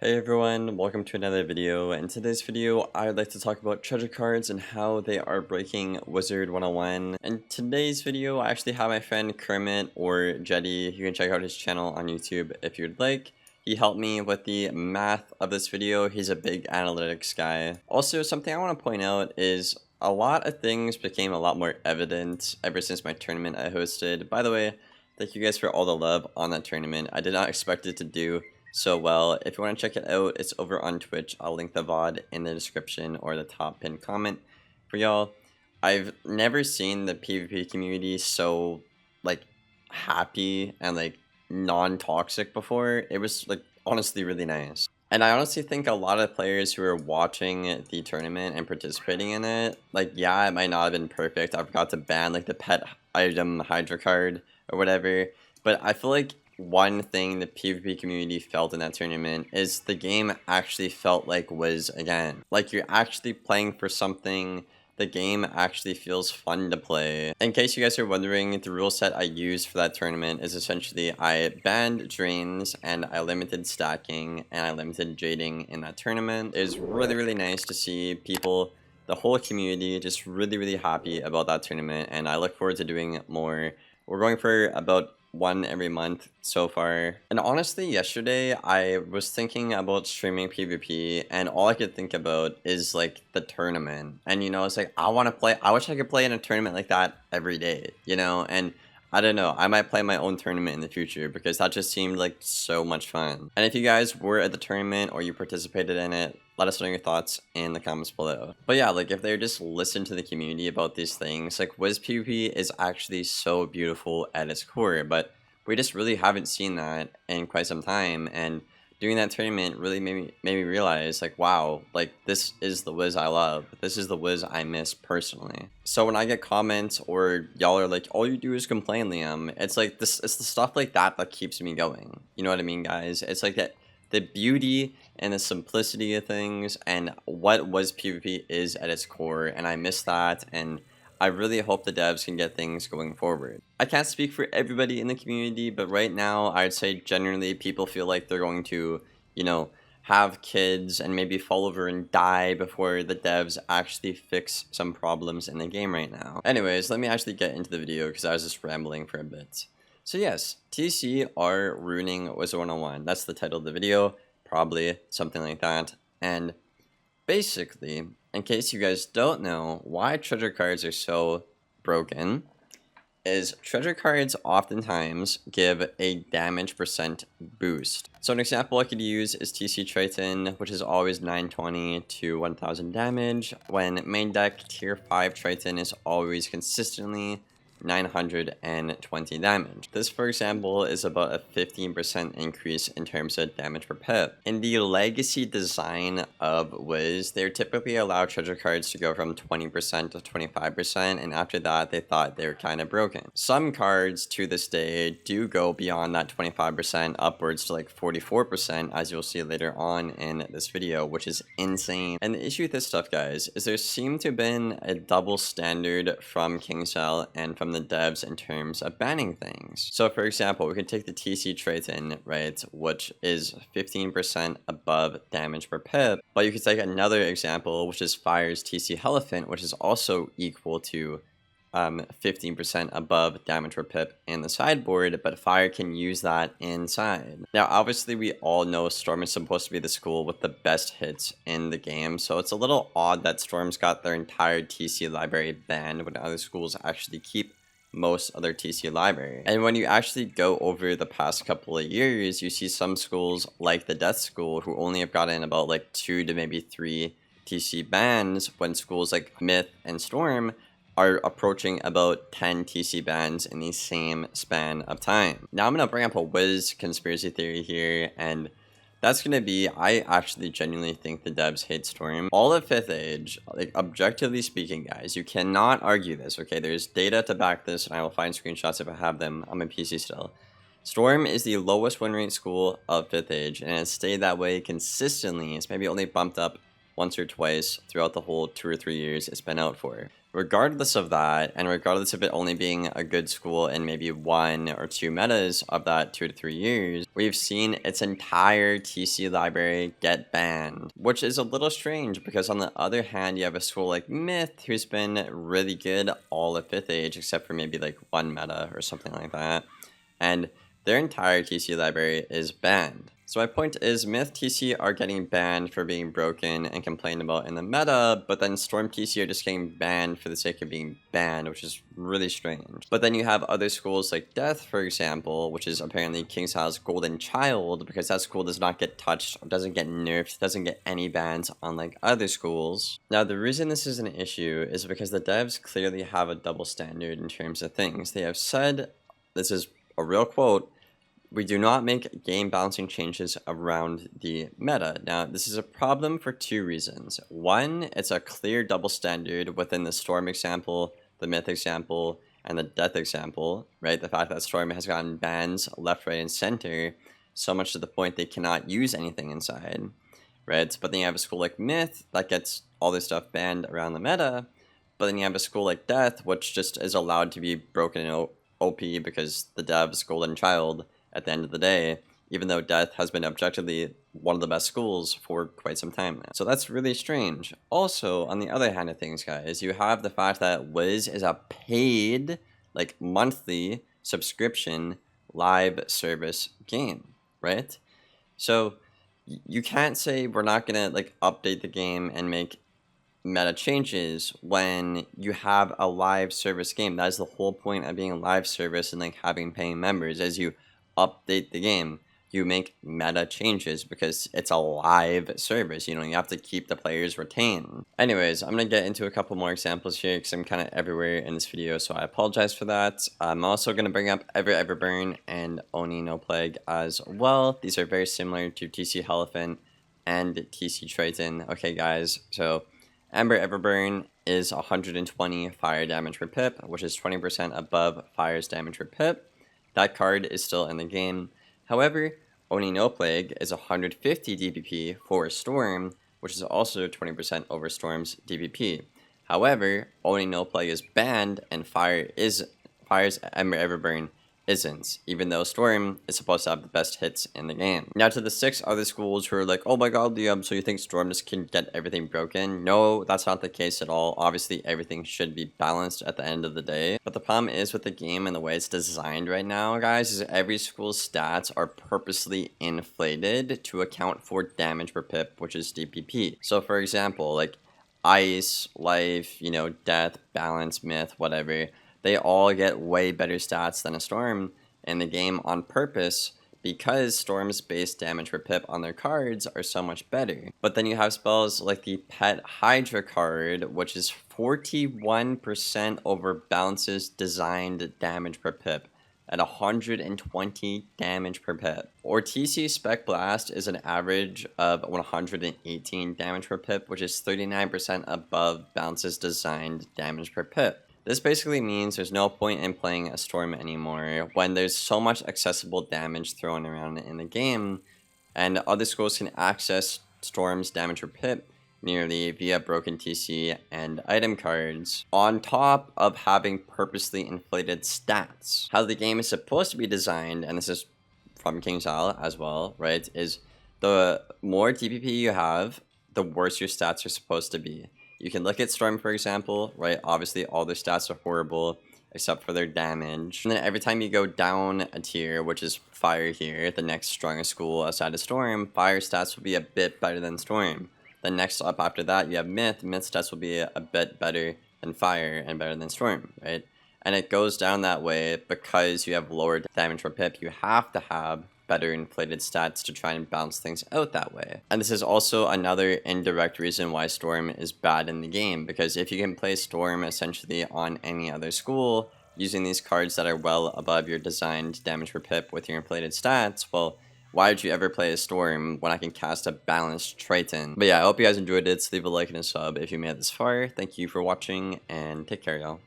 Hey everyone, welcome to another video. In today's video, I'd like to talk about treasure cards and how they are breaking Wizard101. In today's video, I actually have my friend Kermit or Jetty. You can check out his channel on YouTube if you'd like. He helped me with the math of this video. He's a big analytics guy. Also, something I want to point out is a lot of things became a lot more evident ever since my tournament I hosted. By the way, thank you guys for all the love on that tournament. I did not expect it to do so well. If you want to check it out, it's over on Twitch. I'll link the VOD in the description or the top pinned comment for y'all. I've never seen the PvP community so happy and non-toxic before. It was honestly really nice. And I honestly think a lot of players who are watching the tournament and participating in it, yeah, it might not have been perfect. I forgot to ban the pet item Hydra card or whatever, but I feel like one thing the PvP community felt in that tournament is the game actually felt like Wiz again. Like you're actually playing for something. The game actually feels fun to play. In case you guys are wondering, the rule set I used for that tournament is essentially I banned drains and I limited stacking and I limited jading in that tournament. It was really nice to see people, the whole community, just really happy about that tournament, and I look forward to doing more. We're going for about one every month so far. And honestly, yesterday I was thinking about streaming PvP and all I could think about is the tournament. And it's I want to play, I wish I could play in a tournament like that every day, and I don't know, I might play my own tournament in the future because that just seemed like so much fun. And if you guys were at the tournament or you participated in it, let us know your thoughts in the comments below. But yeah, if they just listen to the community about these things, Wiz PvP is actually so beautiful at its core, but we just really haven't seen that in quite some time. And doing that tournament really made me realize, wow, this is the Wiz I love. This is the Wiz I miss personally. So when I get comments or y'all are all you do is complain, Liam, it's this, it's the stuff like that that keeps me going. You know what I mean, guys? It's that the beauty and the simplicity of things and what Wiz PvP is at its core, and I miss that, and I really hope the devs can get things going forward. I can't speak for everybody in the community, but right now I'd say generally people feel like they're going to, have kids and maybe fall over and die before the devs actually fix some problems in the game right now. Anyways, let me actually get into the video because I was just rambling for a bit. So yes, TC are ruining Wizard101. That's the title of the video, probably something like that. And basically, in case you guys don't know why treasure cards are so broken, is treasure cards oftentimes give a damage percent boost. So an example I could use is TC Triton, which is always 920 to 1000 damage, when main deck tier 5 Triton is always consistently 920 damage. This, for example, is about a 15% increase in terms of damage per pip. In the legacy design of Wiz, they typically allow treasure cards to go from 20% to 25%, and after that, they thought they were kind of broken. Some cards to this day do go beyond that 25% upwards to 44%, as you'll see later on in this video, which is insane. And the issue with this stuff, guys, is there seemed to have been a double standard from KingCell and from the devs in terms of banning things. So for example, we can take the TC Triton, right, which is 15% above damage per pip, but you could take another example, which is Fire's TC Elephant, which is also equal to 15% above damage per pip in the sideboard, but Fire can use that inside. Now, obviously, we all know Storm is supposed to be the school with the best hits in the game, so it's a little odd that Storm's got their entire TC library banned when other schools actually keep most of their TC library. And when you actually go over the past couple of years, you see some schools like the Death School who only have gotten about 2 to maybe 3 TC bans, when schools like Myth and Storm are approaching about 10 TC bans in the same span of time. Now I'm going to bring up a Wiz conspiracy theory here, and that's going to be, I actually genuinely think the devs hate Storm. All of 5th Age, objectively speaking, guys, you cannot argue this, okay? There's data to back this, and I will find screenshots if I have them on my PC still. Storm is the lowest win rate school of 5th Age, and it's stayed that way consistently. It's maybe only bumped up once or twice throughout the whole 2 or 3 years it's been out for. regardless of that, and regardless of it only being a good school in maybe 1 or 2 metas of that 2 to 3 years, we've seen its entire TC library get banned, which is a little strange because on the other hand, you have a school like Myth who's been really good all of 5th age, except for maybe like 1 meta or something like that, and their entire TC library is banned. So my point is, Myth TC are getting banned for being broken and complained about in the meta, but then Storm TC are just getting banned for the sake of being banned, which is really strange. But then you have other schools like Death, for example, which is apparently KingsIsle's golden child, because that school does not get touched, doesn't get nerfed, doesn't get any bans unlike other schools. Now, the reason this is an issue is because the devs clearly have a double standard in terms of things. They have said, this is a real quote, "We do not make game balancing changes around the meta." Now, this is a problem for 2 reasons. One, it's a clear double standard within the Storm example, the Myth example, and the Death example, right? The fact that Storm has gotten bans left, right, and center, so much to the point they cannot use anything inside, right? But then you have a school like Myth that gets all this stuff banned around the meta, but then you have a school like Death, which just is allowed to be broken in OP because the dev's golden child at the end of the day, even though Death has been objectively one of the best schools for quite some time now. So that's really strange. Also, on the other hand of things, guys, you have the fact that Wiz is a paid, like, monthly subscription live service game, right? So you can't say we're not gonna, like, update the game and make meta changes when you have a live service game. That is the whole point of being a live service and, like, having paying members. As you update the game, you make meta changes because it's a live service. You know, you have to keep the players retained. Anyways, I'm gonna get into a couple more examples here because I'm kind of everywhere in this video, so I apologize for that. I'm also gonna bring up Everburn and Oni No Plague as well. These are very similar to TC Elephant and TC Triton. Okay, guys, so Ember Everburn is 120 fire damage per pip, which is 20% above fire's damage per pip. That card is still in the game. However, Oni No Plague is 150 DPP for Storm, which is also 20% over Storm's DPP. However, Oni No Plague is banned and Fire's Ember Everburn isn't, even though Storm is supposed to have the best hits in the game. Now to the 6 other schools who are like, oh my god, Liam, so you think Storm just can get everything broken? No, that's not the case at all. Obviously, everything should be balanced at the end of the day. But the problem is with the game and the way it's designed right now, guys, is every school's stats are purposely inflated to account for damage per pip, which is DPP. So for example, like Ice, Life, you know, Death, Balance, Myth, whatever, they all get way better stats than a Storm in the game on purpose because Storm's base damage per pip on their cards are so much better. But then you have spells like the Pet Hydra card, which is 41% over Bounce's designed damage per pip at 120 damage per pip. Or TC Spec Blast is an average of 118 damage per pip, which is 39% above Bounce's designed damage per pip. This basically means there's no point in playing a Storm anymore when there's so much accessible damage thrown around in the game, and other schools can access Storm's damage per pip merely via broken TC and item cards, on top of having purposely inflated stats. How the game is supposed to be designed, and this is from KingsIsle as well, right, is the more DPP you have, the worse your stats are supposed to be. You can look at Storm, for example, right? Obviously, all their stats are horrible, except for their damage. And then every time you go down a tier, which is Fire here, the next strongest school outside of Storm, Fire stats will be a bit better than Storm. Then next up after that, you have Myth. Myth stats will be a bit better than Fire and better than Storm, right? And it goes down that way because you have lower damage per pip. You have to have better inflated stats to try and balance things out that way. And this is also another indirect reason why Storm is bad in the game, because if you can play Storm essentially on any other school using these cards that are well above your designed damage per pip with your inflated stats, well, why would you ever play a Storm when I can cast a balanced Triton? But yeah, I hope you guys enjoyed it. So leave a like and a sub if you made it this far. Thank you for watching, and take care, y'all.